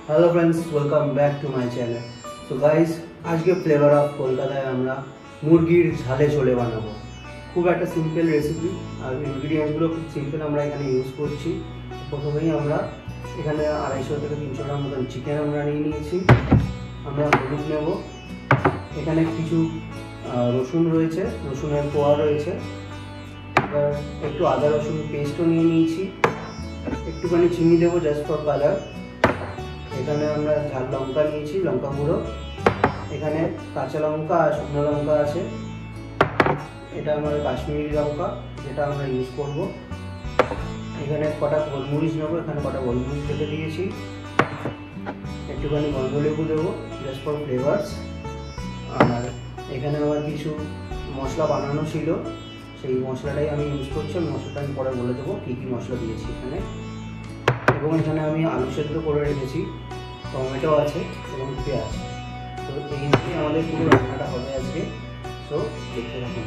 Hello friends, welcome back to my channel. तो guys, आज के फ्लेवर ऑफ কলকাতায় আমরা মুরগির ঝালে ছোলে বানাবো। খুব একটা সিম্পল রেসিপি আর ইনগ্রেডিয়েন্টসগুলো খুব সিম্পল আমরা এখানে ইউজ করছি। প্রথমেই আমরা এখানে 250 থেকে 300 গ্রাম মতন চিকেন আমরা নিয়ে নিয়েছি। আমরা হলুদ নেব, এখানে কিছু রসুন রয়েছে, রসুনের কোয়া রয়েছে, এবার একটু আদা রসুন পেস্টও নিয়ে নিয়েছি, একটুখানি চিনি দেবো জাস্ট ফর কালার। এখানে আমরা ঝাল লঙ্কা নিয়েছি, লঙ্কা গুঁড়ো, এখানে কাঁচা লঙ্কা আর শুকনো লঙ্কা আছে, এটা আমাদের কাশ্মীরি লঙ্কা যেটা আমরা ইউজ করব। এখানে কটা গোলমরিচ নেবো, এখানে কটা গোলমরিচ রেখে দিয়েছি, একটুখানি গন্ধ লেবু দেবো জাস্ট ফর ফ্লেভার্স। আর এখানে আমার কিছু মশলা বানানো ছিল, সেই মশলাটাই আমি ইউজ করছি। মশলাটা আমি পরে বলে দেবো কী কী মশলা দিয়েছি এখানে। এবং এখানে আমি আলু সেদ্ধ করে রেখেছি, টমেটো আছে এবং পেঁয়াজ। তো এই দিয়ে আমাদের পুরো রান্নাটা হবে আজকে। সো দেখতে থাকুন।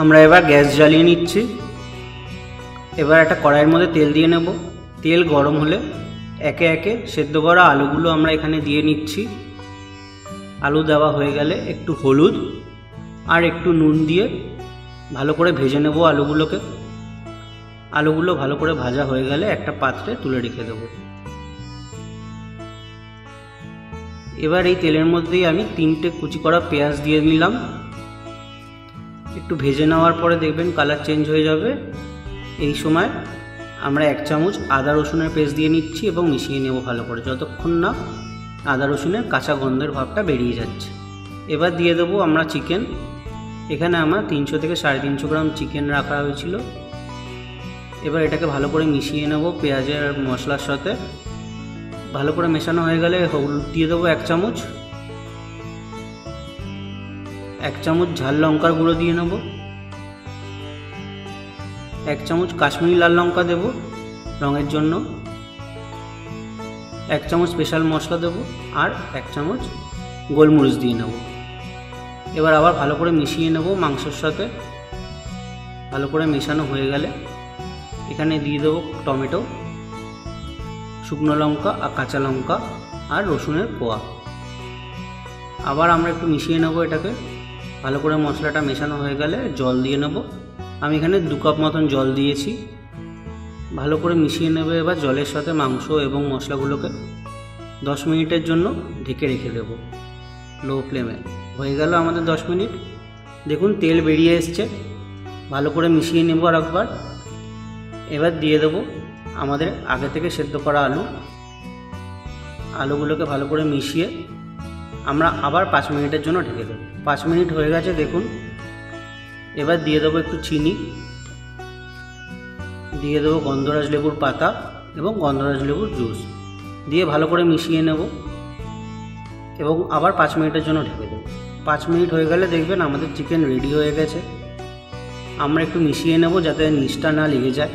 আমরা এবার গ্যাস জ্বালিয়ে নিচ্ছি। এবার একটা কড়াইয়ের মধ্যে তেল দিয়ে নেব। তেল গরম হলে একে একে সেদ্ধ করা আলুগুলো আমরা এখানে দিয়ে নিচ্ছি। আলু দেওয়া হয়ে গেলে একটু হলুদ আর একটু নুন দিয়ে ভালো করে ভেজে নেব আলুগুলোকে। আলুগুলো ভালো করে ভাজা হয়ে গেলে একটা পাত্রে তুলে রেখে দেব। এবার এই তেলের মধ্যেই আমি 3টে কুচি করা পেঁয়াজ দিয়ে নিলাম। একটু ভেজে নেওয়ার পরে দেখবেন কালার চেঞ্জ হয়ে যাবে। এই সময় আমরা 1 চামচ আদা রসুনের পেস্ট দিয়ে নিচ্ছি এবং মিশিয়ে নেব ভালো করে, যতক্ষণ না আদা রসুনের কাঁচা গন্ধের ভাবটা বেরিয়ে যাচ্ছে। এবার দিয়ে দেবো আমরা চিকেন। এখানে আমার 300 থেকে 350 গ্রাম চিকেন রাখা হয়েছিল। এবার এটাকে ভালো করে মিশিয়ে নেব পেঁয়াজের মশলার সাথে। ভালো করে মেশানো হয়ে গেলে হলুদ দিয়ে দেবো 1 চামচ, 1 চামচ ঝাল লঙ্কার গুঁড়ো দিয়ে নেব, 1 চামচ কাশ্মীরি লাল লঙ্কা দেব রঙের জন্য, 1 চামচ স্পেশাল মশলা দেবো আর 1 চামচ গোলমরিচ দিয়ে নেব। এবার আবার ভালো করে মিশিয়ে নেব মাংসের সাথে। ভালো করে মেশানো হয়ে গেলে এখানে দিয়ে দেবো টমেটো, শুকনো লঙ্কা আর কাঁচা লঙ্কা আর রসুনের কোয়া। আবার আমরা একটু মিশিয়ে নেব এটাকে। ভালো করে মশলাটা মেশানো হয়ে গেলে জল দিয়ে নেব। আমি এখানে 2 কাপ মতন জল দিয়েছি। ভালো করে মিশিয়ে নেবে এবার জলের সাথে মাংস এবং মশলাগুলোকে। 10 মিনিটের জন্য ঢেকে রেখে দেব লো ফ্লেমে। হয়ে গেল আমাদের 10 মিনিট। দেখুন তেল বেরিয়ে এসছে। ভালো করে মিশিয়ে নেব আর একবার। এবার দিয়ে দেব আমাদের আগে থেকে সেদ্ধ করা আলু। আলুগুলোকে ভালো করে মিশিয়ে আমরা আবার 5 মিনিটের জন্য ঢেকে দেব। 5 মিনিট হয়ে গেছে দেখুন। এবার দিয়ে দেবো একটু চিনি, দিয়ে দেবো গন্ধরাজ লেবুর পাতা এবং গন্ধরাজ লেবুর জুস দিয়ে ভালো করে মিশিয়ে নেব এবং আবার 5 মিনিটের জন্য ঢেকে দেব। 5 মিনিট হয়ে গেলে দেখবেন আমাদের চিকেন রেডি হয়ে গেছে। আমরা একটু মিশিয়ে নেব যাতে নিচটা না লেগে যায়।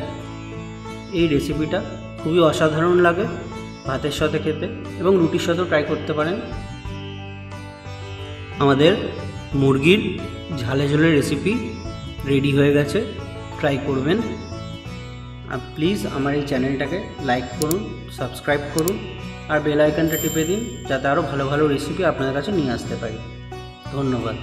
এই রেসিপিটা খুবই অসাধারণ লাগে ভাতের সাথে খেতে এবং রুটির সাথেও ট্রাই করতে পারেন। আমাদের মুরগির ঝালে ঝোলের রেসিপি রেডি হয়ে গেছে, ট্রাই করবেন। আর প্লিজ আমার এই চ্যানেলটাকে লাইক করুন, সাবস্ক্রাইব করুন আর বেল আইকনটা টিপে দিন যাতে আরও ভালো ভালো রেসিপি আপনাদের কাছে নিয়ে আসতে পারি। ধন্যবাদ।